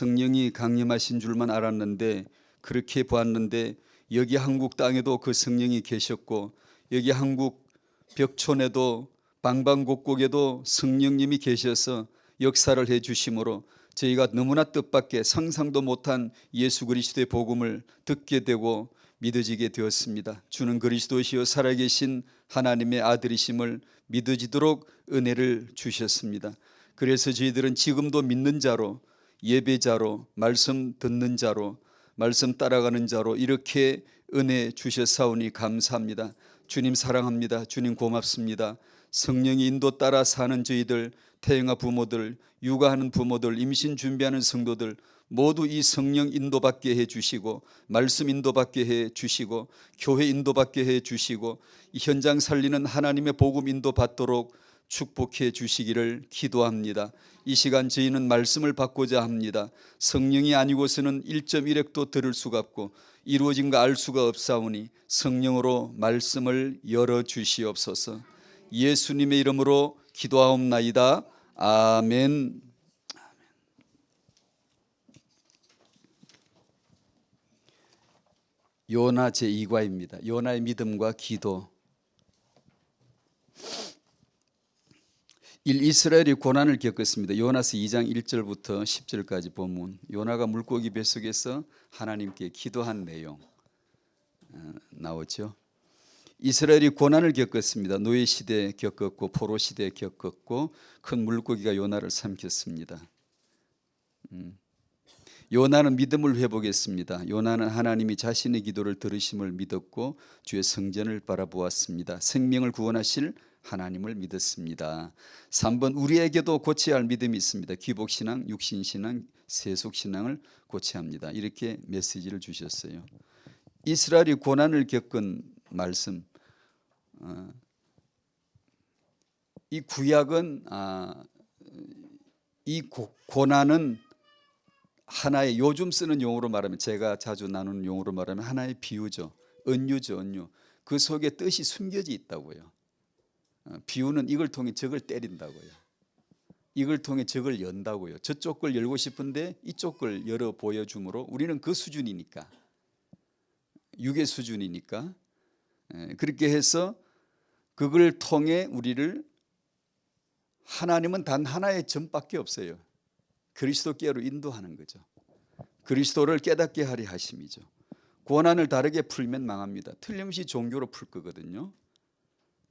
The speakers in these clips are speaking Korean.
성령이 강림하신 줄만 알았는데 그렇게 보았는데 여기 한국 땅에도 그 성령이 계셨고 여기 한국 벽촌에도 방방곡곡에도 성령님이 계셔서 역사를 해 주심으로 저희가 너무나 뜻밖의 상상도 못한 예수 그리스도의 복음을 듣게 되고 믿어지게 되었습니다. 주는 그리스도시요 살아계신 하나님의 아들이심을 믿어지도록 은혜를 주셨습니다. 그래서 저희들은 지금도 믿는 자로, 예배자로, 말씀 듣는 자로, 말씀 따라가는 자로 이렇게 은혜 주셨사오니 감사합니다. 주님 사랑합니다. 주님 고맙습니다. 성령의 인도 따라 사는 저희들, 태영아 부모들, 육아하는 부모들, 임신 준비하는 성도들 모두 이 성령 인도받게 해주시고 말씀 인도받게 해주시고 교회 인도받게 해주시고 이 현장 살리는 하나님의 복음 인도받도록 축복해 주시기를 기도합니다. 이 시간 저희는 말씀을 받고자 합니다. 성령이 아니고서는 1.1핵도 들을 수가 없고 이루어진 거 알 수가 없사오니 성령으로 말씀을 열어주시옵소서. 예수님의 이름으로 기도하옵나이다. 아멘. 요나 제2과입니다. 요나의 믿음과 기도. 이스라엘이 고난을 겪었습니다. 요나서 2장 1절부터 10절까지 본문. 요나가 물고기 뱃속에서 하나님께 기도한 내용 나오죠. 이스라엘이 고난을 겪었습니다. 노예 시대 겪었고 포로 시대 겪었고 큰 물고기가 요나를 삼켰습니다. 요나는 믿음을 회복했습니다. 요나는 하나님이 자신의 기도를 들으심을 믿었고 주의 성전을 바라보았습니다. 생명을 구원하실 하나님을 믿었습니다. 3번 우리에게도 고쳐야 할 믿음이 있습니다. 기복신앙, 육신신앙, 세속신앙을 고쳐야 합니다. 이렇게 메시지를 주셨어요. 이스라엘이 고난을 겪은 말씀, 이 구약은 이 고난은 하나의 요즘 쓰는 용어로 말하면 제가 자주 나누는 용어로 말하면 하나의 비유죠. 은유죠. 은유. 그 속에 뜻이 숨겨져 있다고요. 비유는 이걸 통해 적을 때린다고요. 이걸 통해 적을 연다고요. 저쪽 걸 열고 싶은데 이쪽 걸 열어 보여주므로 우리는 그 수준이니까, 육의 수준이니까 그렇게 해서 그걸 통해 우리를, 하나님은 단 하나의 점밖에 없어요. 그리스도께로 인도하는 거죠. 그리스도를 깨닫게 하려 하심이죠. 고난을 다르게 풀면 망합니다. 틀림없이 종교로 풀 거거든요.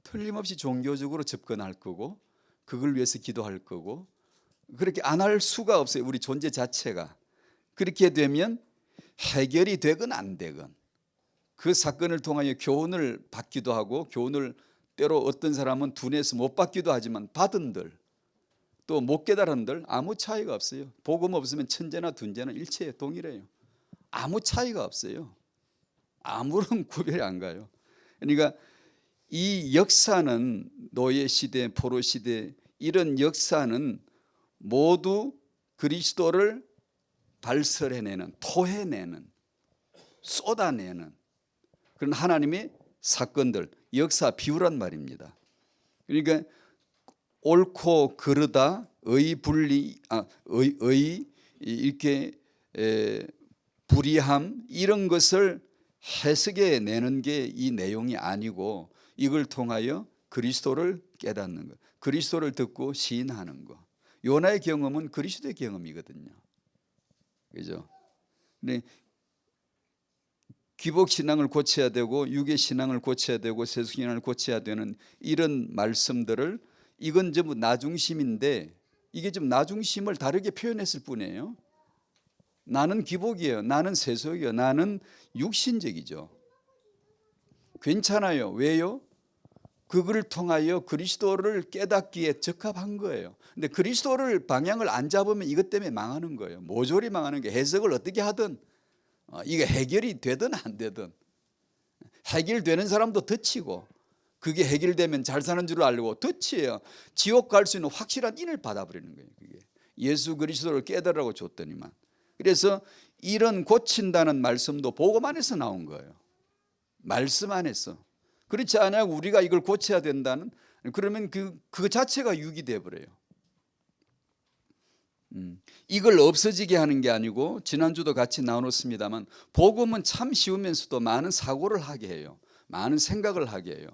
틀림없이 종교적으로 접근할 거고 그걸 위해서 기도할 거고 그렇게 안 할 수가 없어요. 우리 존재 자체가. 그렇게 되면 해결이 되건 안 되건 그 사건을 통하여 교훈을 받기도 하고 교훈을 때로 어떤 사람은 둔해서 못 받기도 하지만 받은들 또 못 깨달은들 아무 차이가 없어요. 복음 없으면 천재나 둔재나 일체에 동일해요. 아무 차이가 없어요. 아무런 구별이 안 가요. 그러니까 이 역사는 노예 시대, 포로 시대 이런 역사는 모두 그리스도를 발설해내는, 토해내는, 쏟아내는 그런 하나님의 사건들, 역사 비유란 말입니다. 그러니까 옳고 그르다, 의분리, 이렇게 불의함 이런 것을 해석해 내는 게 이 내용이 아니고 이걸 통하여 그리스도를 깨닫는 것, 그리스도를 듣고 시인하는 것. 요나의 경험은 그리스도의 경험이거든요. 그죠? 근데 기복신앙을 고쳐야 되고 유괴신앙을 고쳐야 되고 세속신앙을 고쳐야 되는 이런 말씀들을 이건 전부 나중심인데 이게 좀 나중심을 다르게 표현했을 뿐이에요. 나는 기복이에요. 나는 세속이에요. 나는 육신적이죠. 괜찮아요. 왜요? 그걸 통하여 그리스도를 깨닫기에 적합한 거예요. 근데 그리스도를 방향을 안 잡으면 이것 때문에 망하는 거예요. 모조리 망하는 게 해석을 어떻게 하든 이게 해결이 되든 안 되든 해결되는 사람도 덧치고 그게 해결되면 잘 사는 줄 알고 덧치예요. 지옥 갈 수 있는 확실한 인을 받아버리는 거예요. 그게 예수 그리스도를 깨달으라고 줬더니만. 그래서 이런 고친다는 말씀도 복음 안에서 나온 거예요. 말씀 안에서. 그렇지 않냐고 우리가 이걸 고쳐야 된다는, 그러면 그 자체가 육이 되어버려요. 이걸 없어지게 하는 게 아니고 지난주도 같이 나눴습니다만 복음은 참 쉬우면서도 많은 사고를 하게 해요. 많은 생각을 하게 해요.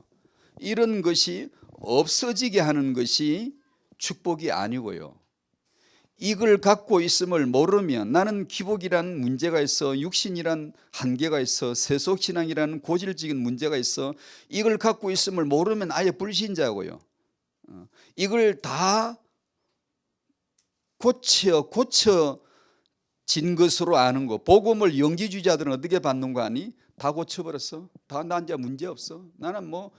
이런 것이 없어지게 하는 것이 축복이 아니고요. 이걸 갖고 있음을 모르면 나는 기복이라는 문제가 있어, 육신이란 한계가 있어, 세속신앙이라는 고질적인 문제가 있어, 이걸 갖고 있음을 모르면 아예 불신자고요. 이걸 다 고쳐진 것으로 아는 거. 복음을 영지주의자들은 어떻게 받는 거 아니? 다 고쳐버렸어. 다 난 이제 문제 없어. 나는 뭐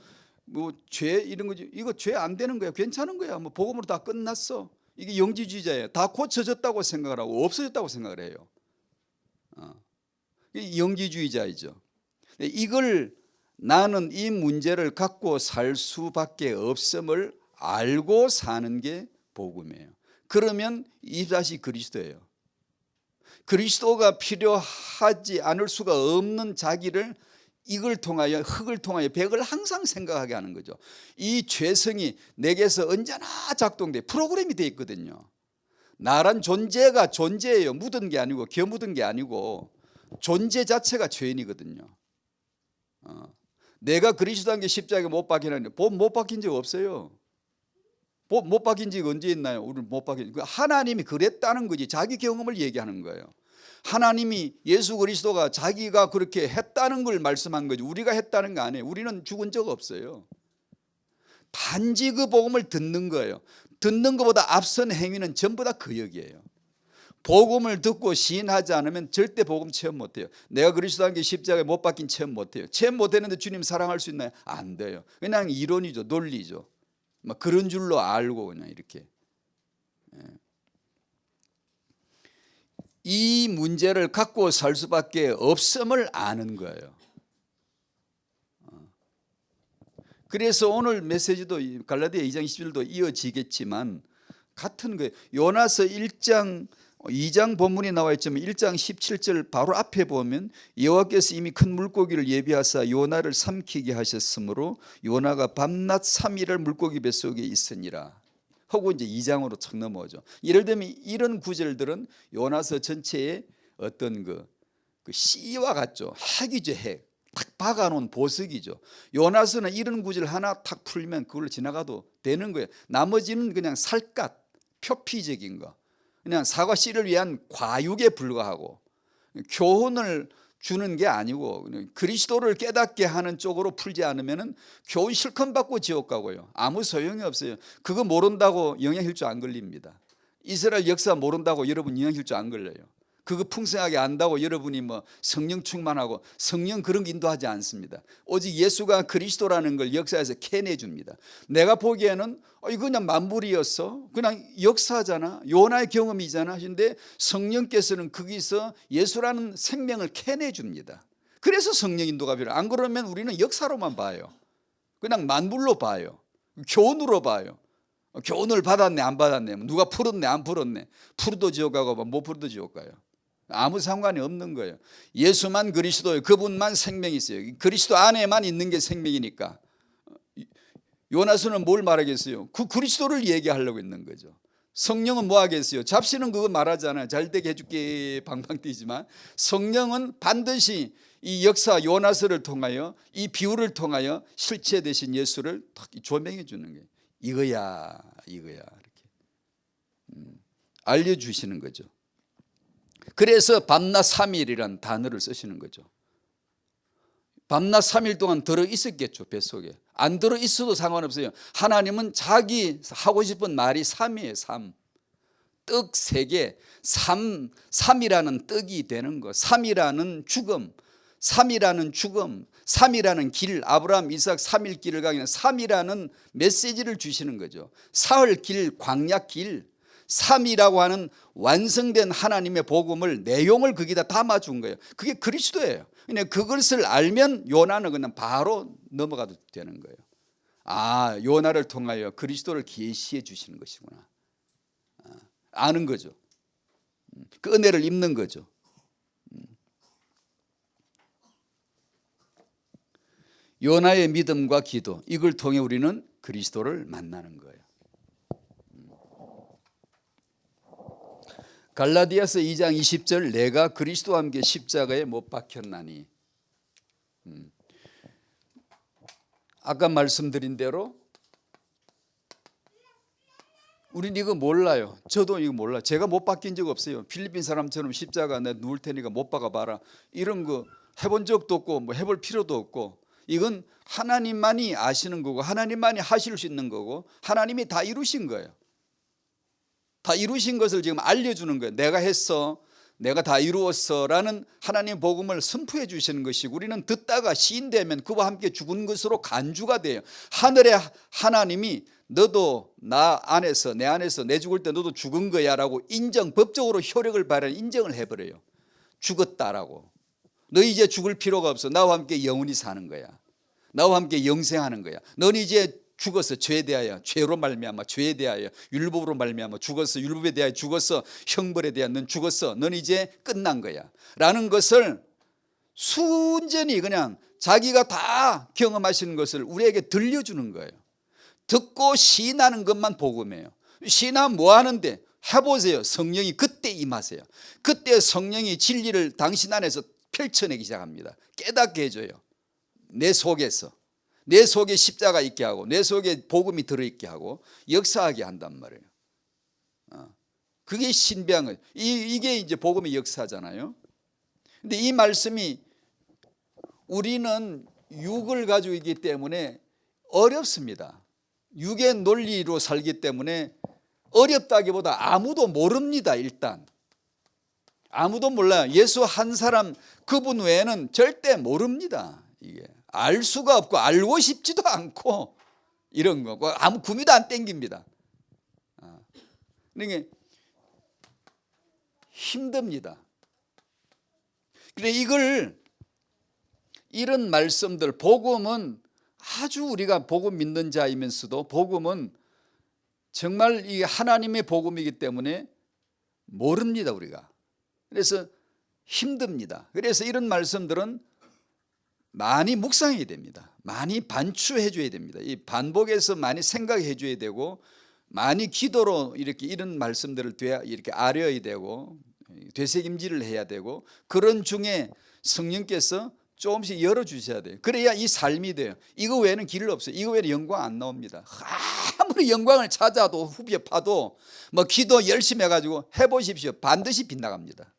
죄 이런 거지. 이거 죄 안 되는 거야. 괜찮은 거야. 뭐 복음으로 다 끝났어. 이게 영지주의자예요. 다 고쳐졌다고 생각을 하고 없어졌다고 생각을 해요. 영지주의자이죠. 이걸 나는 이 문제를 갖고 살 수밖에 없음을 알고 사는 게 복음이에요. 그러면 이다시 그리스도예요. 그리스도가 필요하지 않을 수가 없는 자기를 이걸 통하여, 흙을 통하여 백을 항상 생각하게 하는 거죠. 이 죄성이 내게서 언제나 작동돼 프로그램이 돼 있거든요. 나란 존재가 존재예요. 묻은 게 아니고 겨묻은 게 아니고 존재 자체가 죄인이거든요. 내가 그리스도에게 십자가에 못 박히는, 못 박힌 적 없어요. 못 박힌 적 언제 있나요? 우리 못 박힌. 하나님이 그랬다는 거지. 자기 경험을 얘기하는 거예요. 하나님이 예수 그리스도가 자기가 그렇게 했다는 걸 말씀한 거지 우리가 했다는 거 아니에요. 우리는 죽은 적 없어요. 단지 그 복음을 듣는 거예요. 듣는 것보다 앞선 행위는 전부 다 그 역이에요. 복음을 듣고 시인하지 않으면 절대 복음 체험 못해요. 내가 그리스도에게 십자가에 못 박힌 체험 못해요. 체험 못했는데 주님 사랑할 수 있나요? 안 돼요. 그냥 이론이죠. 논리죠. 막 그런 줄로 알고 그냥 이렇게. 이 문제를 갖고 살 수밖에 없음을 아는 거예요. 그래서 오늘 메시지도 갈라디아 2장 21절도 이어지겠지만 같은 거예요. 요나서 1장 2장 본문이 나와 있지만 1장 17절 바로 앞에 보면 여호와께서 이미 큰 물고기를 예비하사 요나를 삼키게 하셨으므로 요나가 밤낮 3일을 물고기 뱃속에 있으니라 하고 이제 2장으로 착 넘어오죠. 예를 들면 이런 구절들은 요나서 전체의 어떤 그 씨와 같죠. 핵이죠. 핵. 탁 박아놓은 보석이죠. 요나서는 이런 구절 하나 탁 풀면 그걸로 지나가도 되는 거예요. 나머지는 그냥 살갗, 표피적인 거, 그냥 사과 씨를 위한 과육에 불과하고 교훈을 주는 게 아니고 그리스도를 깨닫게 하는 쪽으로 풀지 않으면 교훈 실컷 받고 지옥 가고요. 아무 소용이 없어요. 그거 모른다고 영양실조 안 걸립니다. 이스라엘 역사 모른다고 여러분 영양실조 안 걸려요. 그거 풍성하게 안다고 여러분이 뭐 성령 충만하고 성령 그런 거 인도하지 않습니다. 오직 예수가 그리스도라는 걸 역사에서 캐내줍니다. 내가 보기에는 이거 그냥 만물이었어. 그냥 역사잖아. 요나의 경험이잖아. 근데 성령께서는 거기서 예수라는 생명을 캐내줍니다. 그래서 성령 인도가 필요해요. 안 그러면 우리는 역사로만 봐요. 그냥 만물로 봐요. 교훈으로 봐요. 교훈을 받았네 안 받았네, 누가 풀었네 안 풀었네, 풀어도 지옥 가고 못 풀어도 지옥 가요. 아무 상관이 없는 거예요. 예수만 그리스도예요. 그분만 생명이 있어요. 그리스도 안에만 있는 게 생명이니까. 요나서는 뭘 말하겠어요? 그 그리스도를 얘기하려고 있는 거죠. 성령은 뭐 하겠어요? 잡시는 그거 말하잖아요. 잘 되게 해줄게 방방 뛰지만 성령은 반드시 이 역사 요나서를 통하여 이 비유를 통하여 실체 되신 예수를 딱 조명해 주는 거예요. 이거야 이렇게 알려주시는 거죠. 그래서 밤낮 3일이라는 단어를 쓰시는 거죠. 밤낮 3일 동안 들어있었겠죠. 뱃속에. 안 들어있어도 상관없어요. 하나님은 자기 하고 싶은 말이 3이에요. 3. 떡 3개. 3이라는 떡이 되는 거. 3이라는 죽음. 3이라는 죽음. 3이라는 길. 아브라함 이삭 3일 길을 가기는 3이라는 메시지를 주시는 거죠. 사흘 길, 광야 길. 3이라고 하는 완성된 하나님의 복음을 내용을 거기다 담아준 거예요. 그게 그리스도예요. 그냥 그것을 알면 요나는 그냥 바로 넘어가도 되는 거예요. 아, 요나를 통하여 그리스도를 계시해 주시는 것이구나. 아는 거죠. 그 은혜를 입는 거죠. 요나의 믿음과 기도, 이걸 통해 우리는 그리스도를 만나는 거예요. 갈라디아서 2장 20절 내가 그리스도와 함께 십자가에 못 박혔나니. 아까 말씀드린 대로 우린 이거 몰라요. 저도 이거 몰라요. 제가 못 박힌 적 없어요. 필리핀 사람처럼 십자가 내 누울 테니까 못 박아봐라 이런 거 해본 적도 없고 뭐 해볼 필요도 없고, 이건 하나님만이 아시는 거고 하나님만이 하실 수 있는 거고 하나님이 다 이루신 거예요. 다 이루신 것을 지금 알려주는 거예요. 내가 했어, 내가 다 이루었어 라는 하나님의 복음을 선포해 주시는 것이고, 우리는 듣다가 시인되면 그와 함께 죽은 것으로 간주가 돼요. 하늘의 하나님이 너도 나 안에서 내 안에서 내 죽을 때 너도 죽은 거야 라고 인정, 법적으로 효력을 발휘 인정을 해버려요. 죽었다라고. 너 이제 죽을 필요가 없어. 나와 함께 영원히 사는 거야. 나와 함께 영생하는 거야. 너는 이제 죽었어. 죄에 대하여 죄로 말미암아 죄에 대하여 율법으로 말미암아 죽었어. 율법에 대하여 죽었어. 형벌에 대하여 넌 죽었어. 넌 이제 끝난 거야 라는 것을 순전히 그냥 자기가 다 경험하시는 것을 우리에게 들려주는 거예요. 듣고 시인하는 것만 복음이에요. 시인하면 뭐 하는데? 해보세요. 성령이 그때 임하세요. 그때 성령이 진리를 당신 안에서 펼쳐내기 시작합니다. 깨닫게 해줘요. 내 속에서, 내 속에 십자가 있게 하고 내 속에 복음이 들어있게 하고 역사하게 한단 말이에요. 그게 신비한 거예요. 이게 이제 복음의 역사잖아요. 근데 이 말씀이 우리는 육을 가지고 있기 때문에 어렵습니다. 육의 논리로 살기 때문에 어렵다기보다 아무도 모릅니다. 일단 아무도 몰라요. 예수 한 사람 그분 외에는 절대 모릅니다. 이게 알 수가 없고 알고 싶지도 않고 이런 거 아무 구미도 안 땡깁니다. 그러니까 힘듭니다. 그래 이런 말씀들, 복음은 아주 우리가 복음 믿는 자이면서도 복음은 정말 이 하나님의 복음이기 때문에 모릅니다 우리가. 그래서 힘듭니다. 그래서 이런 말씀들은 많이 묵상해야 됩니다. 많이 반추해 줘야 됩니다. 이 반복해서 많이 생각해 줘야 되고 많이 기도로 이런 말씀들을 이렇게 아려야 되고 되새김질을 해야 되고, 그런 중에 성령께서 조금씩 열어주셔야 돼요. 그래야 이 삶이 돼요. 이거 외에는 길 없어요. 이거 외에는 영광 안 나옵니다. 아무리 영광을 찾아도 후벼 파도 뭐 기도 열심히 해가지고 해보십시오. 반드시 빗나갑니다.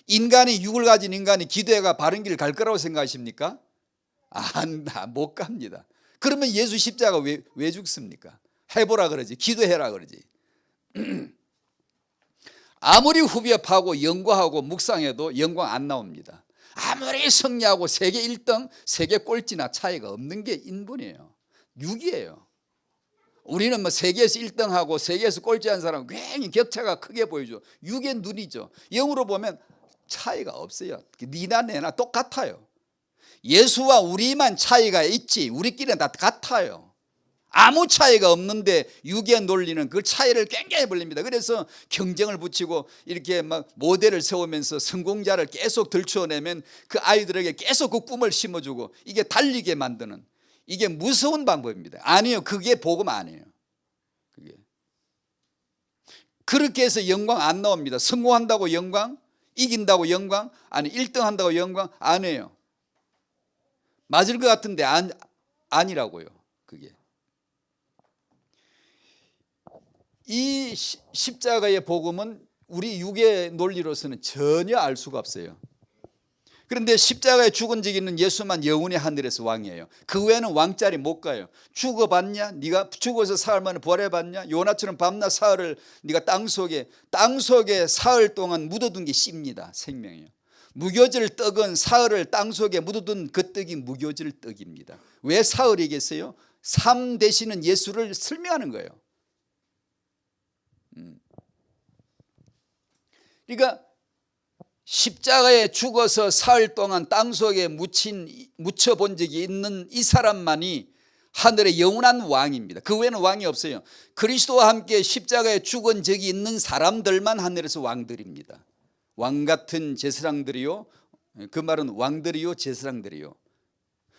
인간이 육을 가진 인간이 기도해가 바른 길 갈 거라고 생각하십니까? 못 갑니다. 그러면 예수 십자가 왜 죽습니까? 해보라 그러지, 기도해라 그러지. 아무리 후벼 파고 연구하고 묵상해도 영광 안 나옵니다. 아무리 승리하고 세계 1등, 세계 꼴찌나 차이가 없는 게 인본이에요. 육이에요. 우리는 뭐 세계에서 1등하고 세계에서 꼴찌한 사람은 굉장히 격차가 크게 보이죠. 육의 눈이죠. 영으로 보면 차이가 없어요. 니나 내나 똑같아요. 예수와 우리만 차이가 있지 우리끼리는 다 같아요. 아무 차이가 없는데 육의 논리는 그 차이를 굉장히 벌립니다. 그래서 경쟁을 붙이고 이렇게 막 모델을 세우면서 성공자를 계속 들추어내면 그 아이들에게 계속 그 꿈을 심어주고 이게 달리게 만드는, 이게 무서운 방법입니다. 아니에요. 그게 복음 아니에요. 그렇게 해서 영광 안 나옵니다. 성공한다고 영광, 이긴다고 영광, 아니 1등 한다고 영광 아니에요. 맞을 것 같은데 아니라고요. 그게 이 십자가의 복음은 우리 육의 논리로서는 전혀 알 수가 없어요. 그런데 십자가에 죽은 적이 있는 예수만 영원히 하늘에서 왕이에요. 그 외에는 왕자리 못 가요. 죽어봤냐? 네가 죽어서 사흘 만에 부활해봤냐? 요나처럼 밤낮 사흘을 네가 땅속에 사흘 동안 묻어둔 게 씨입니다. 생명이에요. 무교질 떡은 사흘을 땅속에 묻어둔 그 떡이 무교질 떡입니다. 왜 사흘이겠어요? 삶 되시는 예수를 설명하는 거예요. 그러니까 십자가에 죽어서 사흘 동안 땅속에 묻혀본 적이 있는 이 사람만이 하늘의 영원한 왕입니다. 그 외에는 왕이 없어요. 그리스도와 함께 십자가에 죽은 적이 있는 사람들만 하늘에서 왕들입니다. 왕 같은 제사장들이요, 그 말은 왕들이요 제사장들이요.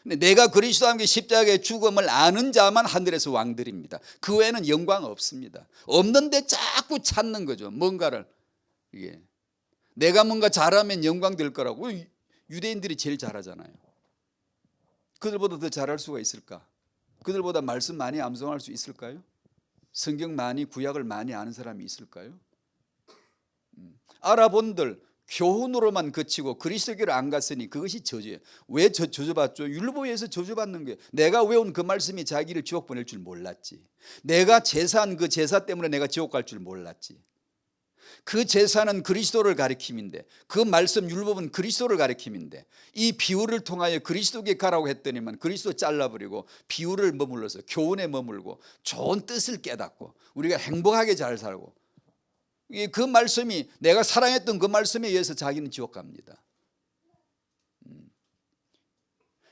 근데 내가 그리스도와 함께 십자가의 죽음을 아는 자만 하늘에서 왕들입니다. 그 외에는 영광 없습니다. 없는데 자꾸 찾는 거죠. 뭔가를. 이게 내가 뭔가 잘하면 영광 될 거라고. 유대인들이 제일 잘하잖아요. 그들보다 더 잘할 수가 있을까? 그들보다 말씀 많이 암송할 수 있을까요? 성경 많이, 구약을 많이 아는 사람이 있을까요? 알아본들 교훈으로만 그치고 그리스도교를 안 갔으니 그것이 저주예요. 왜 저주받죠? 율법에서 저주받는 거예요. 내가 외운 그 말씀이 자기를 지옥 보낼 줄 몰랐지. 내가 제사한 그 제사 때문에 내가 지옥 갈 줄 몰랐지. 그 제사는 그리스도를 가리킴인데, 그 말씀 율법은 그리스도를 가리킴인데, 이 비유를 통하여 그리스도께 가라고 했더니만 그리스도 잘라버리고 비유를 머물러서 교훈에 머물고 좋은 뜻을 깨닫고 우리가 행복하게 잘 살고, 그 말씀이 내가 사랑했던 그 말씀에 의해서 자기는 지옥 갑니다.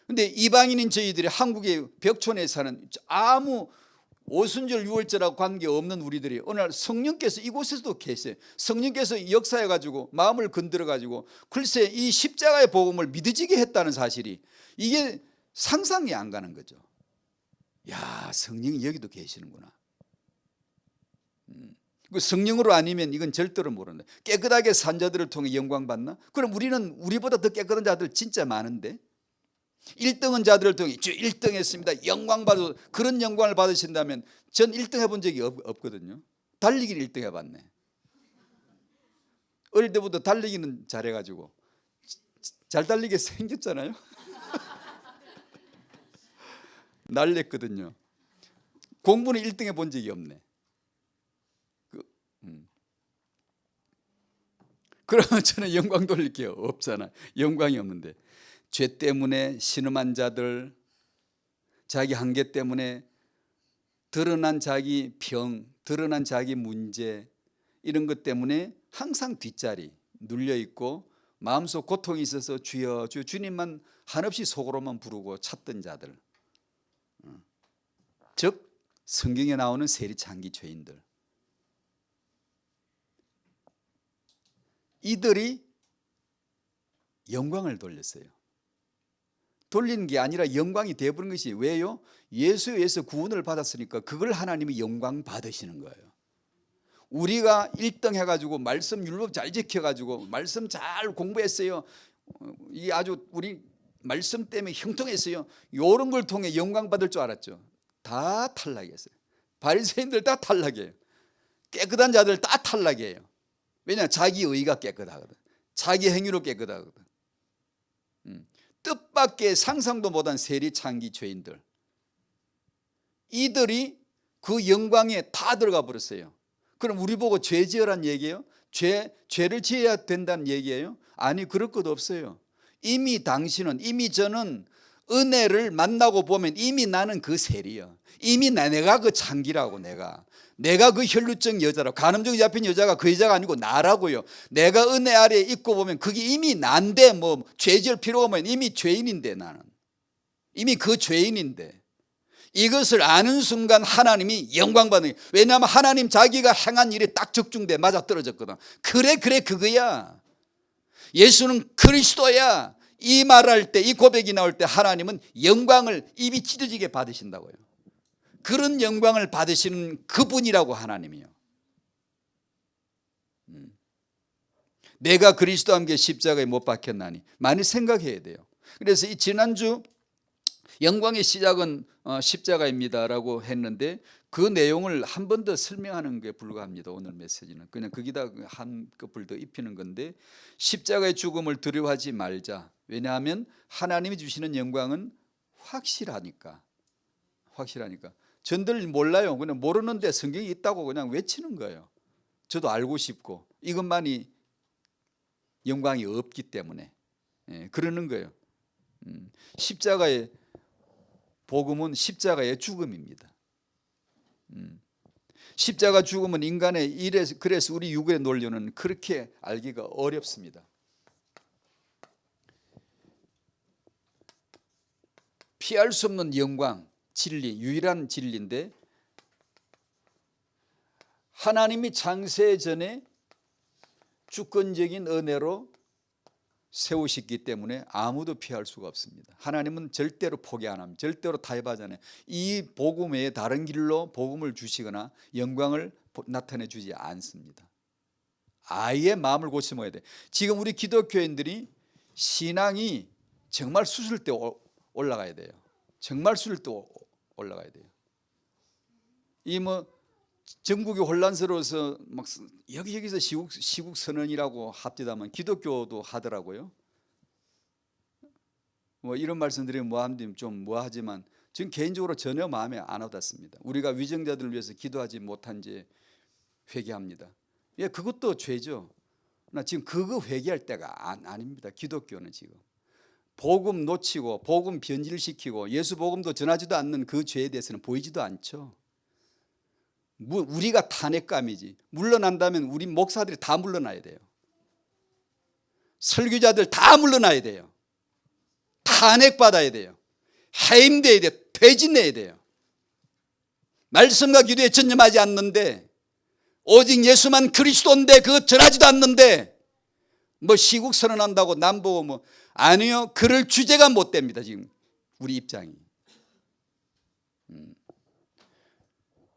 근데 이방인인 저희들이 한국의 벽촌에 사는 아무 오순절 유월절하고 관계없는 우리들이 어느 날 성령께서 이곳에서도 계세요. 성령께서 역사해 가지고 마음을 건드려 가지고 글쎄 이 십자가의 복음을 믿어지게 했다는 사실이 이게 상상이 안 가는 거죠. 야, 성령이 여기도 계시는구나. 그 성령으로 아니면 이건 절대로 모른다. 깨끗하게 산 자들을 통해 영광 받나? 그럼 우리는 우리보다 더 깨끗한 자들 진짜 많은데 1등한 자들을 통해 주 1등 했습니다, 영광 받아, 그런 영광을 받으신다면 전 1등 해본 적이 없거든요. 달리기를 1등 해봤네. 어릴 때부터 달리기는 잘해가지고 잘 달리게 생겼잖아요. 날렸거든요. 공부는 1등 해본 적이 없네. 그러면 저는 영광 돌릴 게 없잖아. 영광이 없는데 죄 때문에 신음한 자들, 자기 한계 때문에 드러난 자기 병, 드러난 자기 문제, 이런 것 때문에 항상 뒷자리 눌려있고 마음속 고통이 있어서 주여 주여 주님만 한없이 속으로만 부르고 찾던 자들, 즉 성경에 나오는 세리창기 죄인들, 이들이 영광을 돌렸어요. 돌리는 게 아니라 영광이 되어버린 것이 왜요? 예수에서 구원을 받았으니까 그걸 하나님이 영광 받으시는 거예요. 우리가 1등 해가지고 말씀 율법 잘 지켜가지고 말씀 잘 공부했어요, 이 아주 우리 말씀 때문에 형통했어요, 이런 걸 통해 영광 받을 줄 알았죠. 다 탈락했어요. 바리새인들 다 탈락이에요. 깨끗한 자들 다 탈락이에요. 왜냐? 자기 의가 깨끗하거든. 자기 행위로 깨끗하거든. 뜻밖의 상상도 못한 세리창기 죄인들, 이들이 그 영광에 다 들어가 버렸어요. 그럼 우리 보고 죄 지으란 얘기예요? 죄를 지어야 된다는 얘기예요? 아니, 그럴 것 없어요. 이미 당신은, 이미 저는 은혜를 만나고 보면 이미 나는 그 세리야. 이미 내가 그 창기라고. 내가 그 혈루증 여자라고. 간음증이 잡힌 여자가 그 여자가 아니고 나라고요. 내가 은혜 아래에 있고 보면 그게 이미 난데 뭐 죄 지을 필요가 없으면 이미 죄인인데, 나는 이미 그 죄인인데, 이것을 아는 순간 하나님이 영광 받는 거예요. 왜냐하면 하나님 자기가 행한 일이 딱 적중돼 맞아떨어졌거든. 그래 그거야. 예수는 그리스도야. 이 말할 때, 이 고백이 나올 때 하나님은 영광을 입이 찢어지게 받으신다고요. 그런 영광을 받으시는 그분이라고, 하나님이요. 내가 그리스도와 함께 십자가에 못 박혔나니, 많이 생각해야 돼요. 그래서 이 지난주 영광의 시작은 십자가입니다라고 했는데 그 내용을 한 번 더 설명하는 게 불가합니다. 오늘 메시지는 그냥 거기다 한 꺼풀 더 입히는 건데, 십자가의 죽음을 두려워하지 말자. 왜냐하면 하나님이 주시는 영광은 확실하니까. 전들 몰라요. 그냥 모르는데 성경이 있다고 그냥 외치는 거예요. 저도 알고 싶고 이것만이 영광이 없기 때문에 그러는 거예요. 십자가의 복음은 십자가의 죽음입니다. 십자가 죽음은 인간의 일에, 그래서 우리 육의 논리는 그렇게 알기가 어렵습니다. 피할 수 없는 영광, 진리, 유일한 진리인데 하나님이 창세 전에 주권적인 은혜로 세우셨기 때문에 아무도 피할 수가 없습니다. 하나님은 절대로 포기 안 합니다. 절대로 타협하지 않아요. 이 복음 외에 다른 길로 복음을 주시거나 영광을 나타내 주지 않습니다. 아예 마음을 고쳐먹어야 돼. 지금 우리 기독교인들이 신앙이 정말 수술 때 올라가야 돼요. 정말 수술 때 올라가야 돼요. 이 뭐 전국이 혼란스러워서 막 여기저기서 시국 선언이라고 합디다만 기독교도 하더라고요. 뭐 이런 말씀드리면 뭐하면 좀 뭐하지만 저는 개인적으로 전혀 마음에 안 와닿습니다. 우리가 위정자들을 위해서 기도하지 못한지 회개합니다. 예, 그것도 죄죠. 나 지금 그거 회개할 때가 아닙니다. 기독교는 지금 복음 놓치고 복음 변질시키고 예수 복음도 전하지도 않는 그 죄에 대해서는 보이지도 않죠. 우리가 탄핵감이지. 물러난다면 우리 목사들이 다 물러나야 돼요. 설교자들 다 물러나야 돼요. 탄핵받아야 돼요. 해임돼야 돼요. 퇴진해야 돼요. 말씀과 기도에 전념하지 않는데 오직 예수만 그리스도인데 그거 전하지도 않는데 뭐 시국 선언한다고 남보고 뭐 아니요. 그럴 주제가 못 됩니다. 지금 우리 입장이.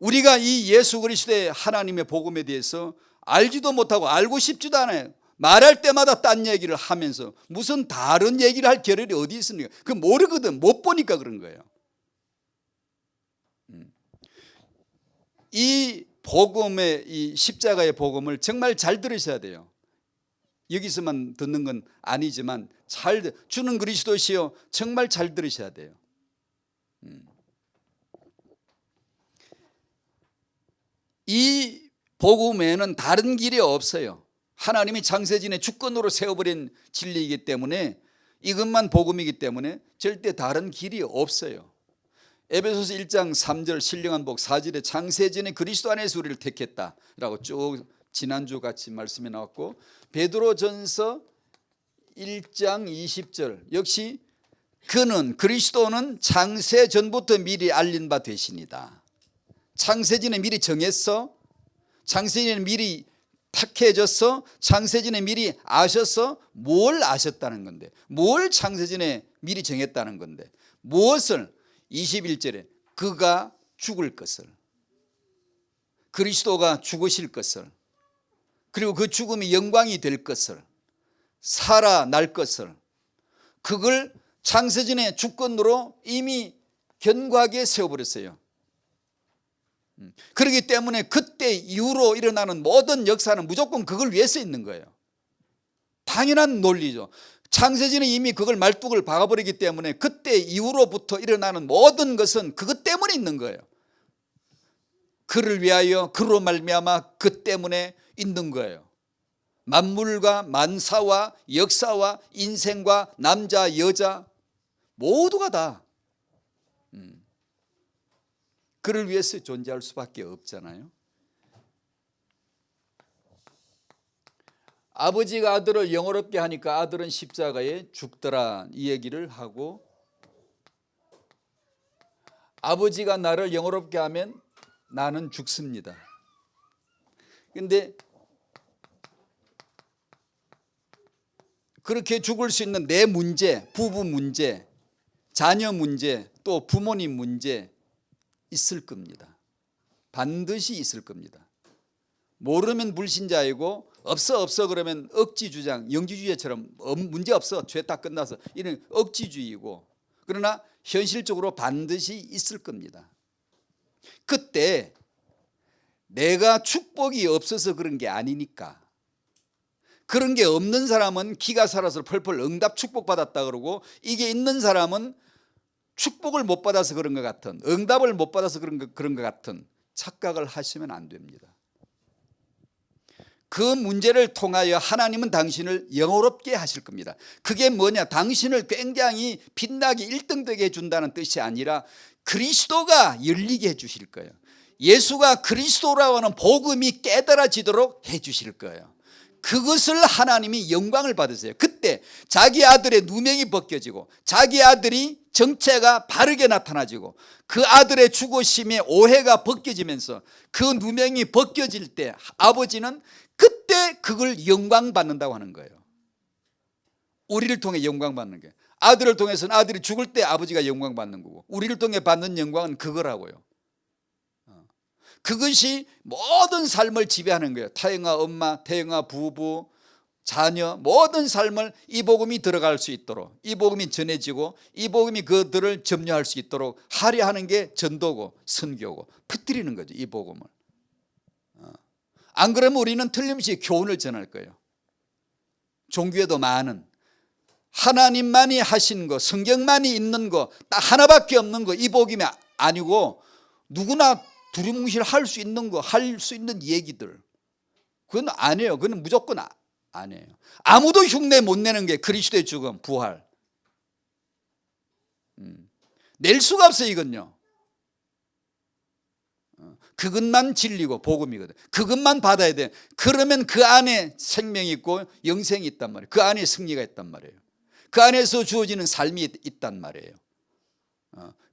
우리가 이 예수 그리스도의 하나님의 복음에 대해서 알지도 못하고 알고 싶지도 않아요. 말할 때마다 딴 얘기를 하면서 무슨 다른 얘기를 할 겨를이 어디 있습니까? 그 모르거든. 못 보니까 그런 거예요. 이 복음의 이 십자가의 복음을 정말 잘 들으셔야 돼요. 여기서만 듣는 건 아니지만 주는 그리스도시요 정말 잘 들으셔야 돼요. 이 복음에는 다른 길이 없어요. 하나님이 창세전에 주권으로 세워버린 진리이기 때문에 이것만 복음이기 때문에 절대 다른 길이 없어요. 에베소서 1장 3절 신령한 복 4절에 창세전에 그리스도 안에서 우리를 택했다라고 쭉 지난주 같이 말씀이 나왔고 베드로전서 1장 20절 역시 그리스도는 창세전부터 미리 알린 바 되시니다. 창세전에 미리 정했어. 창세전에 미리 택해졌어. 창세전에 미리 아셔서 뭘 아셨다는 건데 뭘 창세전에 미리 정했다는 건데 무엇을 21절에 그가 죽을 것을 그리스도가 죽으실 것을 그리고 그 죽음이 영광이 될 것을 살아날 것을 그걸 창세전의 주권으로 이미 견고하게 세워버렸어요. 그렇기 때문에 그때 이후로 일어나는 모든 역사는 무조건 그걸 위해서 있는 거예요. 당연한 논리죠. 창세전에 이미 그걸 말뚝을 박아버리기 때문에 그때 이후로부터 일어나는 모든 것은 그것 때문에 있는 거예요. 그를 위하여 그로 말미암아 그 때문에 있는 거예요. 만물과 만사와 역사와 인생과 남자 여자 모두가 다 그를 위해서 존재할 수밖에 없잖아요. 아버지가 아들을 영어롭게 하니까 아들은 십자가에 죽더라 이 얘기를 하고 아버지가 나를 영어롭게 하면 나는 죽습니다. 그런데 그렇게 죽을 수 있는 내 문제, 부부 문제, 자녀 문제, 또 부모님 문제 있을 겁니다. 반드시 있을 겁니다. 모르면 불신자이고 없어 그러면 억지주장, 영지주의처럼 문제 없어 죄 다 끝나서 이런 억지주의이고 그러나 현실적으로 반드시 있을 겁니다. 그때 내가 축복이 없어서 그런 게 아니니까 그런 게 없는 사람은 기가 살아서 펄펄 응답 축복받았다 그러고 이게 있는 사람은 축복을 못 받아서 그런 것 같은 응답을 못 받아서 그런 것 같은 착각을 하시면 안 됩니다. 그 문제를 통하여 하나님은 당신을 영화롭게 하실 겁니다. 그게 뭐냐? 당신을 굉장히 빛나게 1등되게 해준다는 뜻이 아니라 그리스도가 열리게 해주실 거예요. 예수가 그리스도라고 하는 복음이 깨달아지도록 해주실 거예요. 그것을 하나님이 영광을 받으세요. 그때 자기 아들의 누명이 벗겨지고 자기 아들이 정체가 바르게 나타나지고 그 아들의 죽으심의 오해가 벗겨지면서 그 누명이 벗겨질 때 아버지는 그때 그걸 영광 받는다고 하는 거예요. 우리를 통해 영광 받는 게 아들을 통해서는 아들이 죽을 때 아버지가 영광 받는 거고 우리를 통해 받는 영광은 그거라고요. 그것이 모든 삶을 지배하는 거예요. 태영아 엄마, 태영아 부부, 자녀, 모든 삶을 이 복음이 들어갈 수 있도록, 이 복음이 전해지고 이 복음이 그들을 점령할 수 있도록 하려 하는 게 전도고 선교고 퍼뜨리는 거죠. 이 복음을. 안 그러면 우리는 틀림없이 교훈을 전할 거예요. 종교에도 많은 하나님만이 하신 거, 성경만이 있는 거, 딱 하나밖에 없는 거, 이 복음이 아니고 누구나 두리뭉실 할 수 있는 거, 할 수 있는 얘기들, 그건 아니에요. 그건 무조건 아니에요. 아무도 흉내 못 내는 게 그리스도의 죽음, 부활. 낼 수가 없어요. 이건요. 그것만 진리고 복음이거든. 그것만 받아야 돼. 그러면 그 안에 생명이 있고 영생이 있단 말이에요. 그 안에 승리가 있단 말이에요. 그 안에서 주어지는 삶이 있단 말이에요.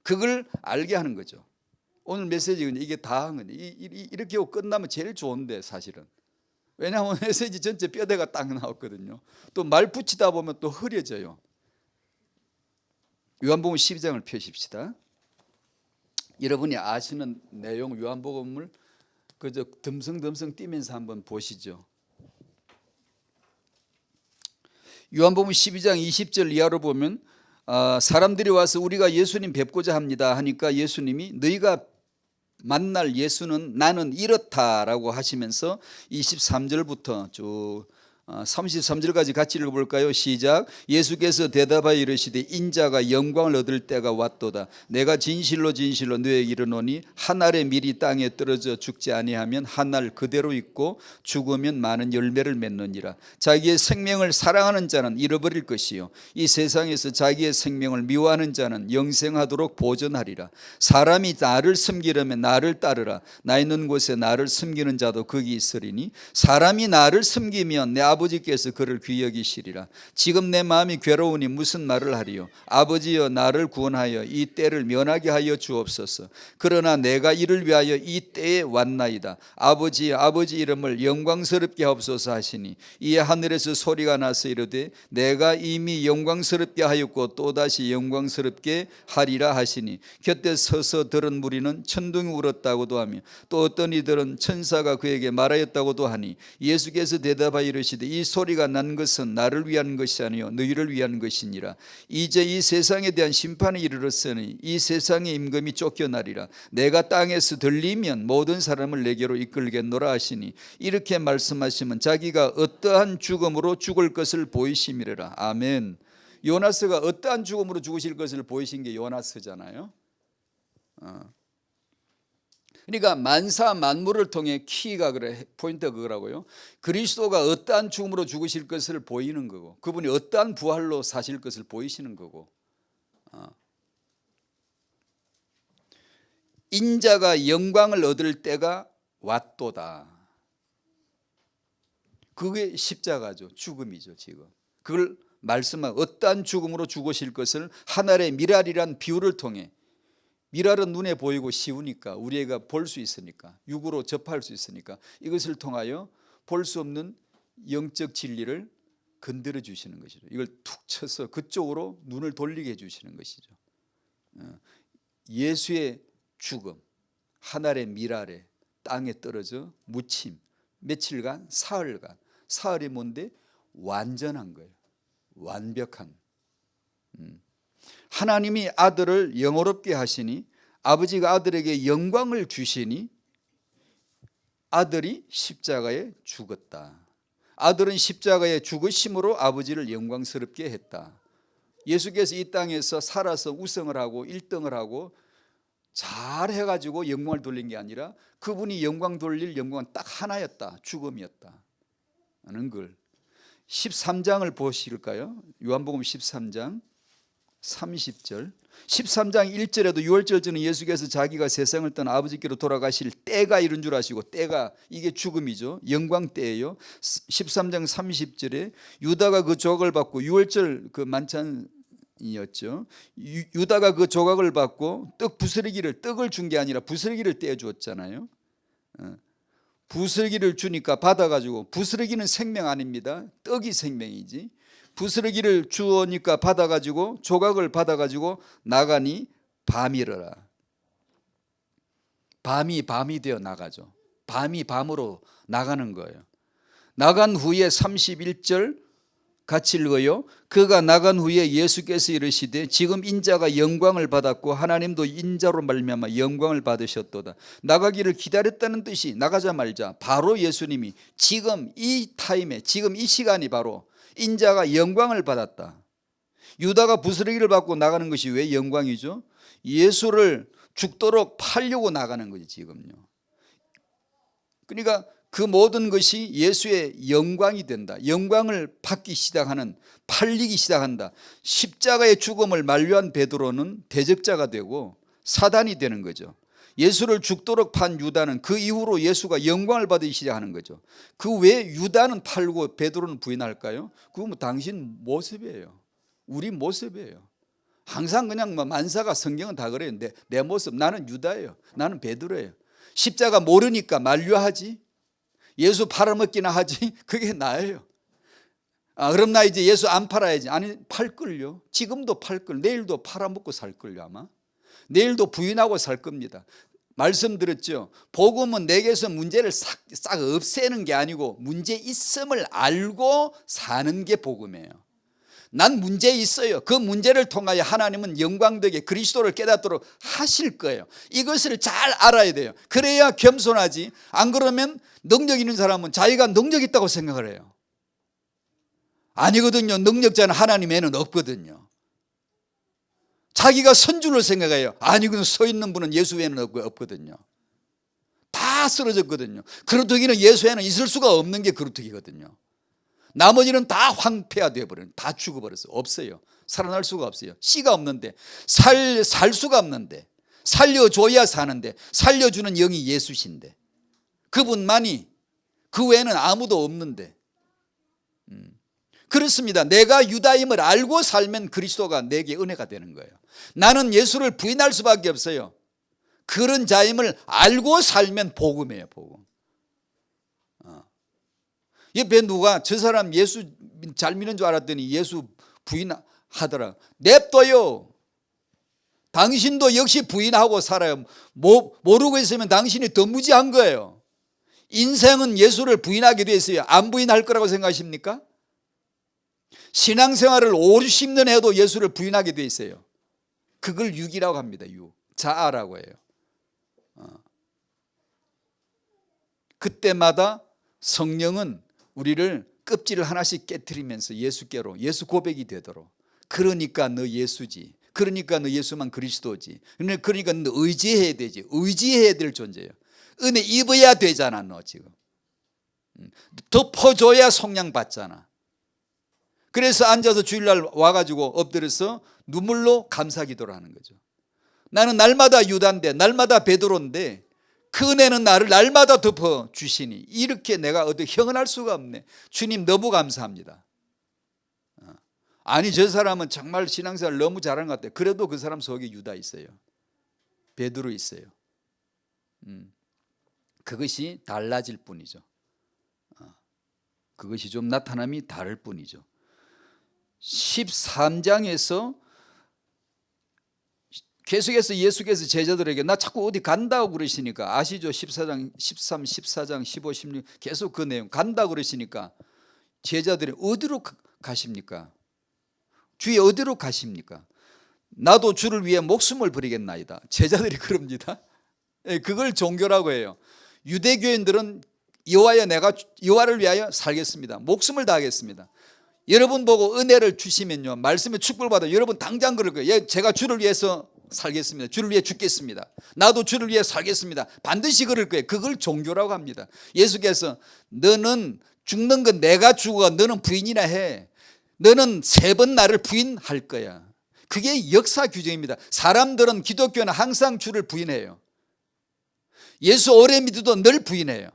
그걸 알게 하는 거죠. 오늘 메시지는 이게 다 한 건데, 이렇게 하고 끝나면 제일 좋은데 사실은. 왜냐하면 메시지 전체 뼈대가 딱 나왔거든요. 또 말 붙이다 보면 또 흐려져요. 요한복음 12장을 펴십시다. 여러분이 아시는 내용 요한복음을 그저 듬성듬성 뛰면서 한번 보시죠. 요한복음 12장 20절 이하로 보면 사람들이 와서 우리가 예수님 뵙고자 합니다 하니까 예수님이 너희가 만날 예수는 나는 이렇다라고 하시면서 23절부터 쭉 33절까지 같이 읽어볼까요? 시작. 예수께서 대답하여 이르시되 인자가 영광을 얻을 때가 왔도다. 내가 진실로 진실로 너에게 이르노니 한 알의 밀이 땅에 떨어져 죽지 아니하면 한 알 그대로 있고 죽으면 많은 열매를 맺느니라. 자기의 생명을 사랑하는 자는 잃어버릴 것이요 이 세상에서 자기의 생명을 미워하는 자는 영생하도록 보존하리라. 사람이 나를 섬기려면 나를 따르라. 나 있는 곳에 나를 섬기는 자도 거기 있으리니 사람이 나를 섬기면 내 아버지께서 그를 귀히 여기시리라. 지금 내 마음이 괴로우니 무슨 말을 하리요. 아버지여 나를 구원하여 이 때를 면하게 하여 주옵소서. 그러나 내가 이를 위하여 이 때에 왔나이다. 아버지 이름을 영광스럽게 하옵소서 하시니 이에 하늘에서 소리가 나서 이르되 내가 이미 영광스럽게 하였고 또다시 영광스럽게 하리라 하시니 곁에 서서 들은 무리는 천둥이 울었다고도 하며 또 어떤 이들은 천사가 그에게 말하였다고도 하니 예수께서 대답하여 이르시되 이 소리가 난 것은 나를 위한 것이 아니요 너희를 위한 것이니라. 이제 이 세상에 대한 심판이 이르렀으니 이 세상의 임금이 쫓겨나리라. 내가 땅에서 들리면 모든 사람을 내게로 이끌겠노라 하시니 이렇게 말씀하시면 자기가 어떠한 죽음으로 죽을 것을 보이심이라. 아멘. 요나스가 어떠한 죽음으로 죽으실 것을 보이신 게 요나스잖아요. 그러니까 만사 만물을 통해 키가 그래 포인트가 그거라고요. 그리스도가 어떠한 죽음으로 죽으실 것을 보이는 거고 그분이 어떠한 부활로 사실 것을 보이시는 거고 인자가 영광을 얻을 때가 왔도다. 그게 십자가죠. 죽음이죠. 지금 그걸 말씀하고 어떠한 죽음으로 죽으실 것을 하늘의 미랄이란 비유를 통해 미랄은 눈에 보이고 쉬우니까 우리가 볼 수 있으니까 육으로 접할 수 있으니까 이것을 통하여 볼 수 없는 영적 진리를 건드려 주시는 것이죠. 이걸 툭 쳐서 그쪽으로 눈을 돌리게 해주시는 것이죠. 예수의 죽음 하늘의 미랄에 땅에 떨어져 묻힘 며칠간 사흘간 사흘이 뭔데 완전한 거예요. 완벽한 하나님이 아들을 영화롭게 하시니 아버지가 아들에게 영광을 주시니 아들이 십자가에 죽었다. 아들은 십자가에 죽으심으로 아버지를 영광스럽게 했다. 예수께서 이 땅에서 살아서 우승을 하고 1등을 하고 잘 해가지고 영광을 돌린 게 아니라 그분이 영광 돌릴 영광은 딱 하나였다. 죽음이었다 하는 걸 13장을 보실까요? 요한복음 13장 30절 13장 1절에도 6월절 전에 예수께서 자기가 세상을 떠나 아버지께로 돌아가실 때가 이른 줄 아시고 때가 이게 죽음이죠. 영광 때예요. 13장 30절에 유다가 그 조각을 받고 6월절 그 만찬이었죠. 유다가 그 조각을 받고 떡을 준 게 아니라 부스러기를 떼어 주었잖아요. 부스러기를 주니까 받아가지고 부스러기는 생명 아닙니다. 떡이 생명이지. 부스러기를 주니까 받아가지고 조각을 받아가지고 나가니 밤이러라. 밤이 되어 나가죠. 밤이 밤으로 나가는 거예요. 나간 후에 31절 같이 읽어요. 그가 나간 후에 예수께서 이르시되 지금 인자가 영광을 받았고 하나님도 인자로 말미암아 영광을 받으셨도다. 나가기를 기다렸다는 뜻이 나가자마자 바로 예수님이 지금 이 타임에 지금 이 시간이 바로 인자가 영광을 받았다. 유다가 부스러기를 받고 나가는 것이 왜 영광이죠? 예수를 죽도록 팔려고 나가는 거지 지금요. 그러니까 그 모든 것이 예수의 영광이 된다. 영광을 받기 시작하는, 팔리기 시작한다. 십자가의 죽음을 만류한 베드로는 대적자가 되고 사단이 되는 거죠. 예수를 죽도록 판 유다는 그 이후로 예수가 영광을 받기 시작하는 거죠. 그 왜 유다는 팔고 베드로는 부인할까요? 그건 뭐 당신 모습이에요. 우리 모습이에요. 항상 그냥 뭐 만사가 성경은 다 그래요. 내 모습, 나는 유다예요. 나는 베드로예요. 십자가 모르니까 만류하지. 예수 팔아먹기나 하지. 그게 나예요. 그럼 나 이제 예수 안 팔아야지. 아니, 팔걸요. 지금도 팔걸. 내일도 팔아먹고 살걸요 아마. 내일도 부인하고 살 겁니다. 말씀드렸죠. 복음은 내게서 문제를 싹 없애는 게 아니고 문제 있음을 알고 사는 게 복음이에요. 난 문제 있어요. 그 문제를 통하여 하나님은 영광되게 그리스도를 깨닫도록 하실 거예요. 이것을 잘 알아야 돼요. 그래야 겸손하지. 안 그러면 능력 있는 사람은 자기가 능력 있다고 생각을 해요. 아니거든요. 능력자는 하나님 외에는 없거든요. 자기가 선줄로 생각해요. 아니거든요. 서 있는 분은 예수 외에는 없거든요. 다 쓰러졌거든요. 그루터기는 예수 외에는 있을 수가 없는 게 그루터기거든요. 나머지는 다 황폐화되어 버려요. 다 죽어버렸어요. 없어요. 살아날 수가 없어요. 씨가 없는데 살 수가 없는데 살려줘야 사는데 살려주는 영이 예수신데 그분만이, 그 외에는 아무도 없는데. 그렇습니다. 내가 유다임을 알고 살면 그리스도가 내게 은혜가 되는 거예요. 나는 예수를 부인할 수밖에 없어요. 그런 자임을 알고 살면 복음이에요. 복음. 옆에 누가 저 사람 예수 잘 믿는 줄 알았더니 예수 부인하더라. 냅둬요. 당신도 역시 부인하고 살아요. 모르고 있으면 당신이 더 무지한 거예요. 인생은 예수를 부인하게 돼 있어요. 안 부인할 거라고 생각하십니까? 신앙생활을 5, 60년 해도 예수를 부인하게 돼 있어요. 그걸 육이라고 합니다. 육. 자아라고 해요. 그때마다 성령은 우리를 껍질을 하나씩 깨트리면서 예수께로, 예수 고백이 되도록. 그러니까 너 예수지. 그러니까 너 예수만 그리스도지. 그러니까 너 의지해야 되지. 의지해야 될 존재예요. 은혜 입어야 되잖아. 너 지금 덮어줘야 속량 받잖아. 그래서 앉아서 주일날 와가지고 엎드려서 눈물로 감사기도를 하는 거죠. 나는 날마다 유다인데 날마다 베드로인데 그 은혜는 나를 날마다 덮어주시니 이렇게 내가 어떻게 형언할 수가 없네. 주님 너무 감사합니다. 아니 저 사람은 정말 신앙생활 너무 잘하는 것 같아요. 그래도 그 사람 속에 유다 있어요. 베드로 있어요. 그것이 달라질 뿐이죠. 그것이 좀 나타남이 다를 뿐이죠. 13장에서 계속해서 예수께서 제자들에게 나 자꾸 어디 간다고 그러시니까 아시죠? 14장, 13, 14장, 15, 16 계속 그 내용 간다고 그러시니까 제자들이 어디로 가십니까? 주의 어디로 가십니까? 나도 주를 위해 목숨을 버리겠나이다. 제자들이 그럽니다. 그걸 종교라고 해요. 유대교인들은 여호와를 위하여 살겠습니다. 목숨을 다하겠습니다. 여러분 보고 은혜를 주시면요 말씀에 축복을 받아 여러분 당장 그럴 거예요. 제가 주를 위해서 살겠습니다. 주를 위해 죽겠습니다. 나도 주를 위해 살겠습니다. 반드시 그럴 거예요. 그걸 종교라고 합니다. 예수께서 너는 죽는 건 내가 죽어 너는 부인이나 해. 너는 3번 나를 부인할 거야. 그게 역사 규정입니다. 사람들은 기독교는 항상 주를 부인해요. 예수 오래 믿어도 늘 부인해요.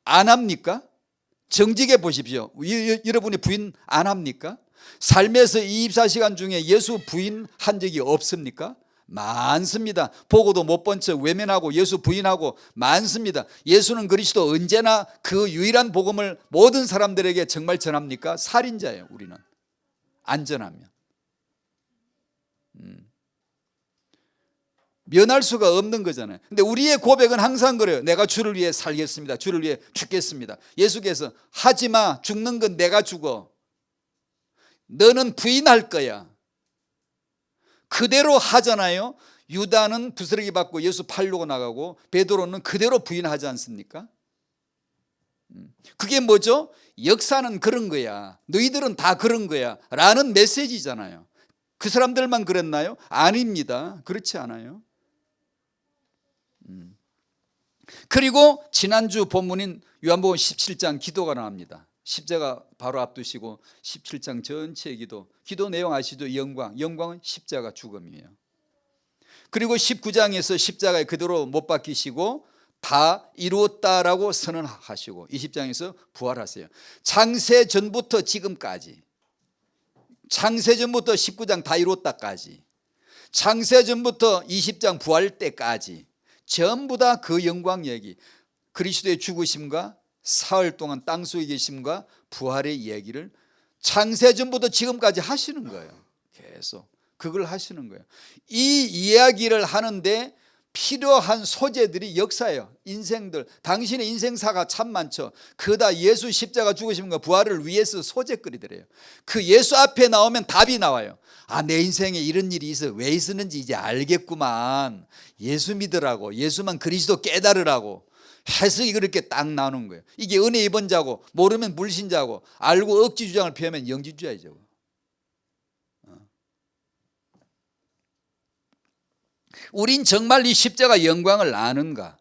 안 합니까? 정직해 보십시오. 여러분이 부인 안 합니까? 삶에서 24시간 중에 예수 부인한 적이 없습니까? 많습니다. 보고도 못 본 척 외면하고 예수 부인하고 많습니다. 예수는 그리스도 언제나 그 유일한 복음을 모든 사람들에게 정말 전합니까? 살인자예요. 우리는 안전하면. 면할 수가 없는 거잖아요. 근데 우리의 고백은 항상 그래요. 내가 주를 위해 살겠습니다. 주를 위해 죽겠습니다. 예수께서 하지마, 죽는 건 내가 죽어. 너는 부인할 거야. 그대로 하잖아요. 유다는 부스러기 받고 예수 팔려고 나가고 베드로는 그대로 부인하지 않습니까? 그게 뭐죠? 역사는 그런 거야. 너희들은 다 그런 거야 라는 메시지잖아요. 그 사람들만 그랬나요? 아닙니다. 그렇지 않아요. 그리고 지난주 본문인 요한복음 17장 기도가 나옵니다. 십자가 바로 앞두시고 17장 전체의 기도 내용 아시죠? 영광은 십자가 죽음이에요. 그리고 19장에서 십자가에 그대로 못 박히시고 다 이루었다라고 선언하시고 20장에서 부활하세요. 창세전부터 지금까지, 창세전부터 19장 다 이루었다까지, 창세전부터 20장 부활 때까지 전부 다 그 영광 얘기, 그리스도의 죽으심과 사흘 동안 땅속에 계심과 부활의 얘기를 창세전부터 지금까지 하시는 거예요. 계속 그걸 하시는 거예요. 이 이야기를 하는데 필요한 소재들이 역사예요. 인생들, 당신의 인생사가 참 많죠. 그다 예수 십자가 죽으심과 부활을 위해서 소재거리들이에요. 그 예수 앞에 나오면 답이 나와요. 아, 내 인생에 이런 일이 있어. 왜 있었는지 이제 알겠구만. 예수 믿으라고, 예수만 그리스도 깨달으라고 해석이 그렇게 딱 나오는 거예요. 이게 은혜 입은 자고 모르면 불신자고 알고 억지 주장을 펴면 영지주의자죠. 우린 정말 이 십자가 영광을 아는가?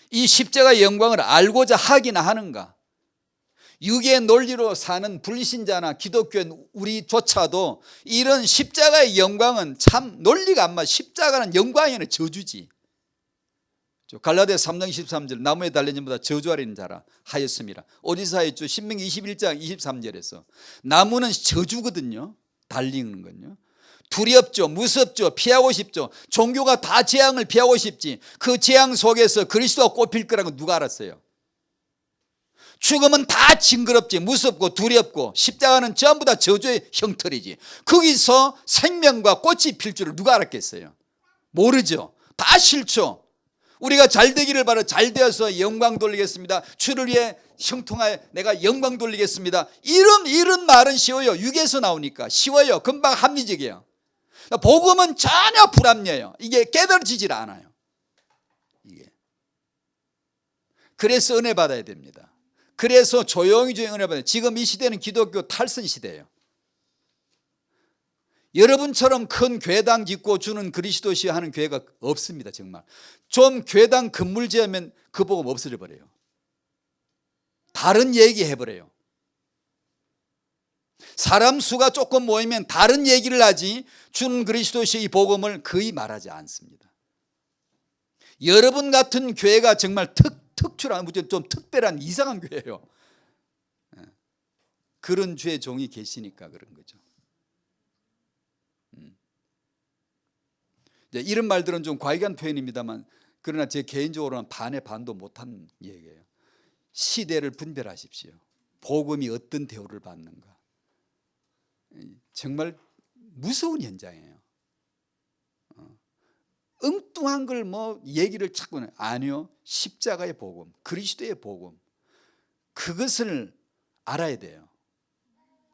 이 십자가 영광을 알고자 하기나 하는가? 육의 논리로 사는 불신자나 기독교인 우리조차도 이런 십자가의 영광은 참 논리가 안 맞아. 십자가는 영광이 아니라 저주지. 갈라디아 3장 23절 나무에 달린 자보다 저주하리는 자라 하였습니다. 어디서 하였죠? 신명기 21장 23절에서 나무는 저주거든요. 달리는 건요. 두렵죠. 무섭죠. 피하고 싶죠. 종교가 다 재앙을 피하고 싶지. 그 재앙 속에서 그리스도가 꼽힐 거라고 누가 알았어요? 죽음은 다 징그럽지. 무섭고 두렵고 십자가는 전부 다 저주의 형틀이지. 거기서 생명과 꽃이 필 줄을 누가 알았겠어요? 모르죠. 다 싫죠. 우리가 잘 되기를 바라 잘 되어서 영광 돌리겠습니다. 주를 위해 형통하여 내가 영광 돌리겠습니다. 이런 말은 쉬워요. 육에서 나오니까 쉬워요. 금방 합리적이에요. 복음은 전혀 불합리해요. 이게 깨달아지질 않아요. 이게. 그래서 은혜 받아야 됩니다. 그래서 조용히 은혜 받아요. 지금 이 시대는 기독교 탈선 시대예요. 여러분처럼 큰 교회당 짓고 주는 그리스도시 하는 교회가 없습니다. 정말 좀 교회당 건물 지으면 그 복음 없어져 버려요. 다른 얘기 해버려요. 사람 수가 조금 모이면 다른 얘기를 하지 주는 그리스도시 이 복음을 거의 말하지 않습니다. 여러분 같은 교회가 정말 특출한 좀 특별한 이상한 교회예요. 그런 주의 종이 계시니까 그런 거죠. 이런 말들은 좀 과격한 표현입니다만 그러나 제 개인적으로는 반의 반도 못한 얘기예요. 시대를 분별하십시오. 복음이 어떤 대우를 받는가. 정말 무서운 현장이에요. 엉뚱한 걸 뭐 얘기를 자꾸 아니요. 십자가의 복음, 그리스도의 복음 그것을 알아야 돼요.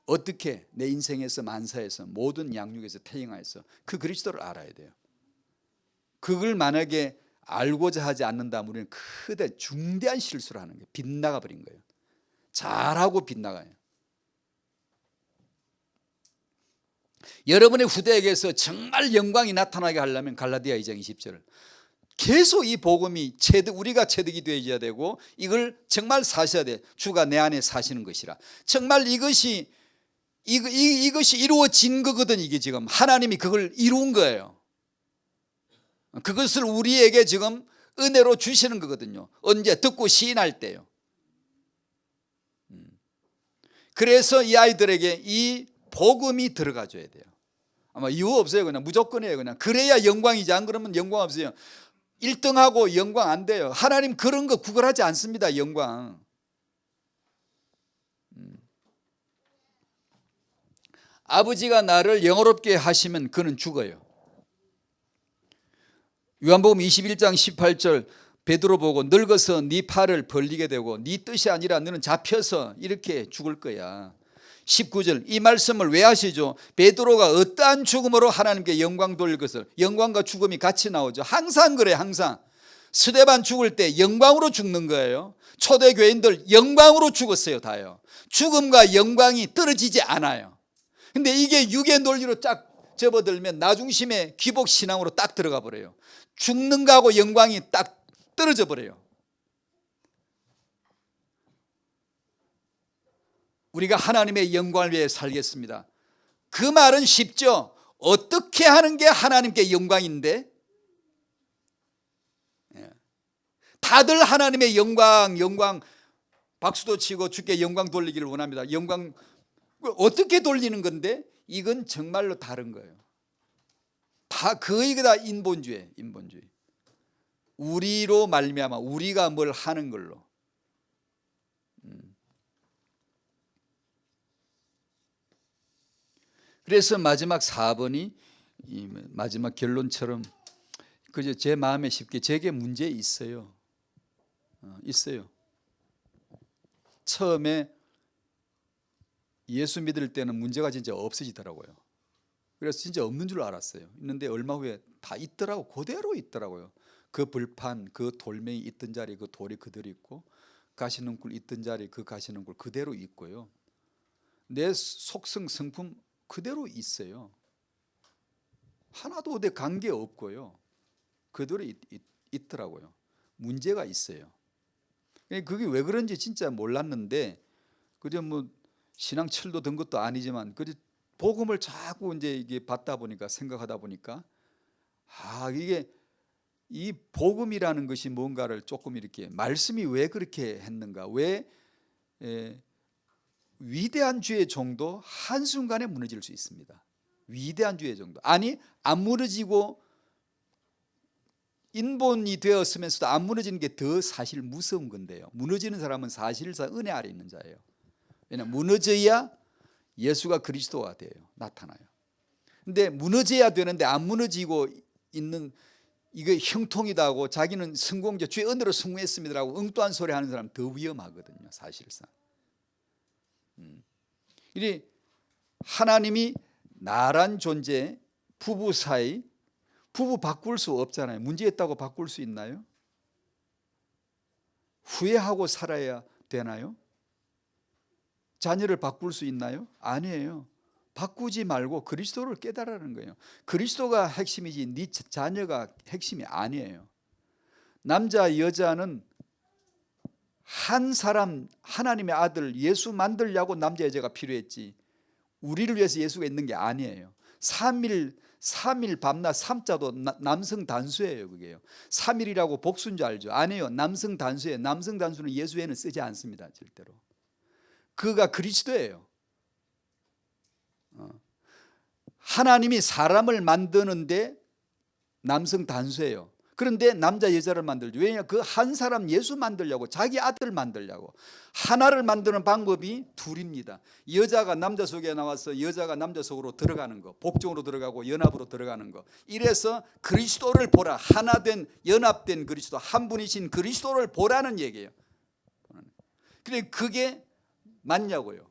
어떻게 내 인생에서 만사에서 모든 양육에서 태영하여서 그 그리스도를 알아야 돼요. 그걸 만약에 알고자 하지 않는다면 우리는 크게 중대한 실수를 하는 거예요. 빗나가 버린 거예요. 잘하고 빗나가요. 여러분의 후대에게서 정말 영광이 나타나게 하려면 갈라디아 2장 20절을 계속 이 복음이 우리가 체득이 되어야 되고 이걸 정말 사셔야 돼. 주가 내 안에 사시는 것이라. 정말 이것이 이루어진 거거든. 이게 지금 하나님이 그걸 이룬 거예요. 그것을 우리에게 지금 은혜로 주시는 거거든요. 언제? 듣고 시인할 때요. 그래서 이 아이들에게 이 복음이 들어가 줘야 돼요. 아마 이유 없어요. 그냥 무조건이에요. 그냥 그래야 영광이지 안 그러면 영광 없어요. 1등하고 영광 안 돼요. 하나님 그런 거 구걸하지 않습니다. 영광. 아버지가 나를 영어롭게 하시면 그는 죽어요. 요한복음 21장 18절 베드로 보고 늙어서 네 팔을 벌리게 되고 네 뜻이 아니라 너는 잡혀서 이렇게 죽을 거야. 19절 이 말씀을 왜 하시죠? 베드로가 어떠한 죽음으로 하나님께 영광 돌릴 것을, 영광과 죽음이 같이 나오죠. 항상 그래. 항상 스데반 죽을 때 영광으로 죽는 거예요. 초대 교인들 영광으로 죽었어요. 다요. 죽음과 영광이 떨어지지 않아요. 근데 이게 육의 논리로 쫙 접어들면 나중심의 귀복 신앙으로 딱 들어가 버려요. 죽는 거하고 영광이 딱 떨어져 버려요. 우리가 하나님의 영광을 위해 살겠습니다. 그 말은 쉽죠. 어떻게 하는 게 하나님께 영광인데? 다들 하나님의 영광 박수도 치고 주께 영광 돌리기를 원합니다. 영광 어떻게 돌리는 건데? 이건 정말로 다른 거예요. 다 거의 다 인본주의. 우리로 말미암아 우리가 뭘 하는 걸로. 그래서 마지막 4번이 마지막 결론처럼 그저 제 마음에 쉽게 제게 문제 있어요. 있어요. 처음에 예수 믿을 때는 문제가 진짜 없어지더라고요. 그래서 진짜 없는 줄 알았어요. 있는데 얼마 후에 다 있더라고. 그대로 있더라고요. 그 불판, 그 돌멩이 있던 자리 그 돌이 그대로 있고, 가시능굴 있던 자리 그 가시능굴 그대로 있고요. 내 속성 성품 그대로 있어요. 하나도 어디 관계 없고요. 그대로 있더라고요. 문제가 있어요. 그게 왜 그런지 진짜 몰랐는데, 그저 뭐 신앙 철도 든 것도 아니지만 그저 복음을 자꾸 이제 이게 받다 보니까, 생각하다 보니까 이게 이 복음이라는 것이 뭔가를 조금 이렇게, 말씀이 왜 그렇게 했는가, 왜 위대한 주의 종도 한순간에 무너질 수 있습니다. 위대한 주의 종도, 아니 안 무너지고 인본이 되었으면서도 안 무너지는 게 더 사실 무서운 건데요. 무너지는 사람은 사실상 은혜 아래 있는 자예요. 왜냐하면 무너져야 예수가 그리스도가 돼요. 나타나요. 근데 무너져야 되는데 안 무너지고 있는, 이게 형통이다 하고 자기는 성공자, 주의 은혜로 성공했습니다라고 엉뚱한 소리 하는 사람 더 위험하거든요. 사실상. 이 하나님이 나란 존재, 부부 사이, 부부 바꿀 수 없잖아요. 문제 있다고 바꿀 수 있나요? 후회하고 살아야 되나요? 자녀를 바꿀 수 있나요? 아니에요. 바꾸지 말고 그리스도를 깨달으라는 거예요. 그리스도가 핵심이지 네 자녀가 핵심이 아니에요. 남자 여자는 한 사람, 하나님의 아들 예수 만들려고 남자 여자가 필요했지, 우리를 위해서 예수가 있는 게 아니에요. 3일 밤낮, 삼자도 남성 단수예요. 그게요. 3일이라고 복수인 줄 알죠? 아니에요. 남성 단수예요. 남성 단수는 예수 외에는 쓰지 않습니다. 절대로. 그가 그리스도예요. 하나님이 사람을 만드는데 남성 단수예요. 그런데 남자 여자를 만들죠. 왜냐? 그 한 사람 예수 만들려고, 자기 아들 만들려고. 하나를 만드는 방법이 둘입니다. 여자가 남자 속에 나와서 여자가 남자 속으로 들어가는 거, 복종으로 들어가고 연합으로 들어가는 거. 이래서 그리스도를 보라. 하나된 연합된 그리스도, 한 분이신 그리스도를 보라는 얘기예요. 그런데 그게 맞냐고요.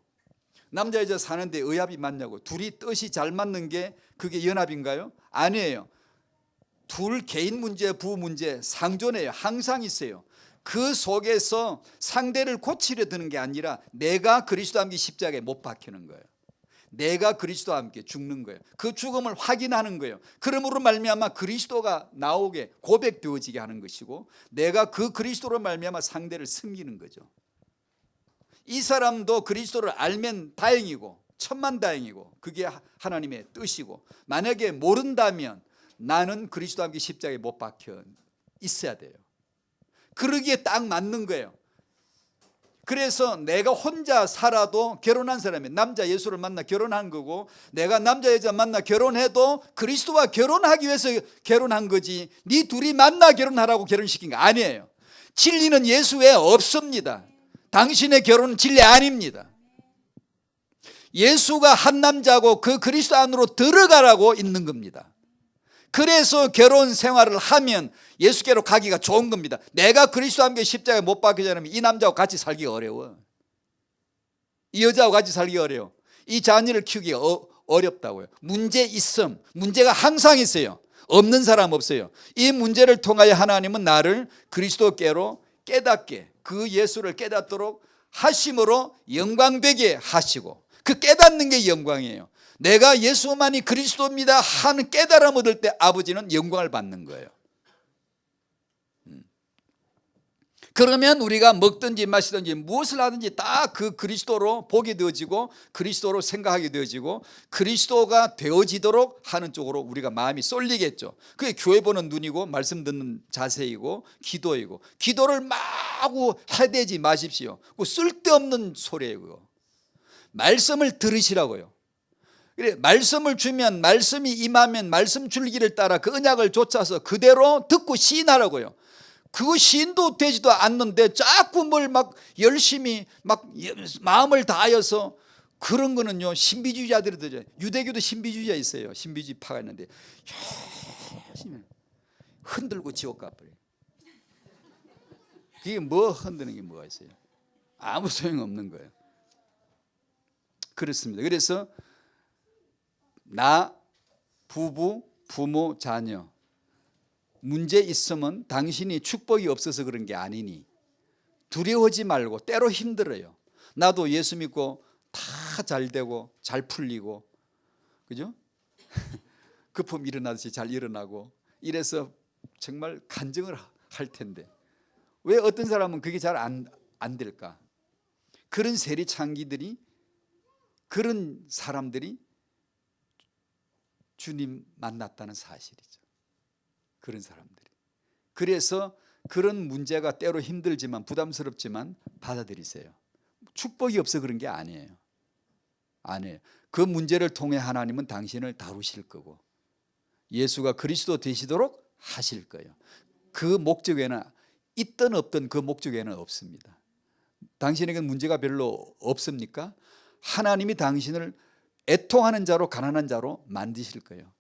남자 여자 사는데 의합이 맞냐고. 둘이 뜻이 잘 맞는 게 그게 연합인가요? 아니에요. 둘 개인 문제, 부부 문제 상존해요. 항상 있어요. 그 속에서 상대를 고치려 드는 게 아니라 내가 그리스도와 함께 십자가에 못 박히는 거예요. 내가 그리스도와 함께 죽는 거예요. 그 죽음을 확인하는 거예요. 그러므로 말미암아 그리스도가 나오게 고백되어지게 하는 것이고, 내가 그 그리스도로 말미암아 상대를 섬기는 거죠. 이 사람도 그리스도를 알면 다행이고 천만다행이고 그게 하나님의 뜻이고, 만약에 모른다면 나는 그리스도와 함께 십자가에 못 박혀 있어야 돼요. 그러기에 딱 맞는 거예요. 그래서 내가 혼자 살아도 결혼한 사람이 남자 예수를 만나 결혼한 거고, 내가 남자 여자 만나 결혼해도 그리스도와 결혼하기 위해서 결혼한 거지, 네 둘이 만나 결혼하라고 결혼시킨 거 아니에요. 진리는 예수 외에 없습니다. 당신의 결혼은 진리 아닙니다. 예수가 한 남자고 그 그리스도 안으로 들어가라고 있는 겁니다. 그래서 결혼 생활을 하면 예수께로 가기가 좋은 겁니다. 내가 그리스도와 함께 십자가에 못 박히지 않으면 이 남자하고 같이 살기가 어려워. 이 여자하고 같이 살기가 어려워. 이 자녀를 키우기가 어렵다고요. 문제 있음, 문제가 항상 있어요. 없는 사람 없어요. 이 문제를 통하여 하나님은 나를 그리스도께로 깨닫게, 그 예수를 깨닫도록 하심으로 영광되게 하시고, 그 깨닫는 게 영광이에요. 내가 예수만이 그리스도입니다 하는 깨달음 얻을 때 아버지는 영광을 받는 거예요. 그러면 우리가 먹든지 마시든지 무엇을 하든지 다 그 그리스도로 보게 되어지고 그리스도로 생각하게 되어지고 그리스도가 되어지도록 하는 쪽으로 우리가 마음이 쏠리겠죠. 그게 교회 보는 눈이고 말씀 듣는 자세이고 기도이고, 기도를 마구 해대지 마십시오. 그 쓸데없는 소리예요. 그거. 말씀을 들으시라고요. 그래, 말씀을 주면, 말씀이 임하면 말씀 줄기를 따라 그 언약을 좇아서 그대로 듣고 시인하라고요. 그 시인도 되지도 않는데 자꾸 뭘 막 열심히 막 마음을 다하여서, 그런 거는요 신비주의자들이 되죠. 유대교도 신비주의자 있어요. 신비주의 파가 있는데 열심히 흔들고 지옥 가버려요. 그게 뭐 흔드는 게 뭐가 있어요? 아무 소용없는 거예요. 그렇습니다. 그래서 나, 부부, 부모, 자녀 문제 있으면 당신이 축복이 없어서 그런 게 아니니 두려워하지 말고. 때로 힘들어요. 나도 예수 믿고 다 잘 되고 잘 풀리고, 그죠? 거품 일어나듯이 잘 일어나고 이래서 정말 간증을 할 텐데 왜 어떤 사람은 그게 잘 안 될까? 그런 세리창기들이, 그런 사람들이 주님 만났다는 사실이죠. 그런 사람들이. 그래서 그런 문제가 때로 힘들지만 부담스럽지만 받아들이세요. 축복이 없어 그런 게 아니에요. 아니에요. 그 문제를 통해 하나님은 당신을 다루실 거고 예수가 그리스도 되시도록 하실 거예요. 그 목적에는 있든 없든 그 목적에는 없습니다. 당신에게는 문제가 별로 없습니까? 하나님이 당신을 애통하는 자로, 가난한 자로 만드실 거예요.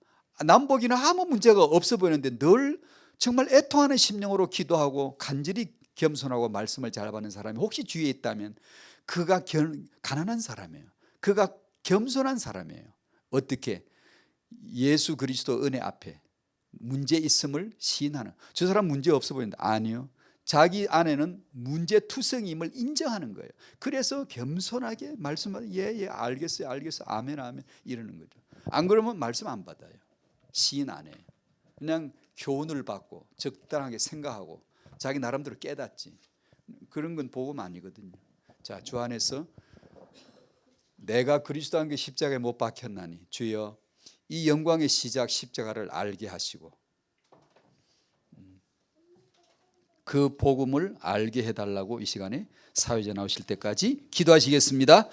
남 보기는 아무 문제가 없어 보이는데 늘 정말 애통하는 심령으로 기도하고 간절히 겸손하고 말씀을 잘 받는 사람이 혹시 주위에 있다면 그가 가난한 사람이에요. 그가 겸손한 사람이에요. 어떻게? 예수 그리스도 은혜 앞에 문제 있음을 시인하는. 저 사람 문제 없어 보이는데 아니요. 자기 안에는 문제투성임을 인정하는 거예요. 그래서 겸손하게 말씀하면 예 알겠어요 아멘 아멘 이러는 거죠. 안 그러면 말씀 안 받아요. 시인 안 해요. 그냥 교훈을 받고 적당하게 생각하고 자기 나름대로 깨닫지. 그런 건 복음 아니거든요. 자, 주 안에서 내가 그리스도와 함께 십자가에 못 박혔나니 주여 이 영광의 시작 십자가를 알게 하시고 그 복음을 알게 해달라고 이 시간에 사회자 나오실 때까지 기도하시겠습니다.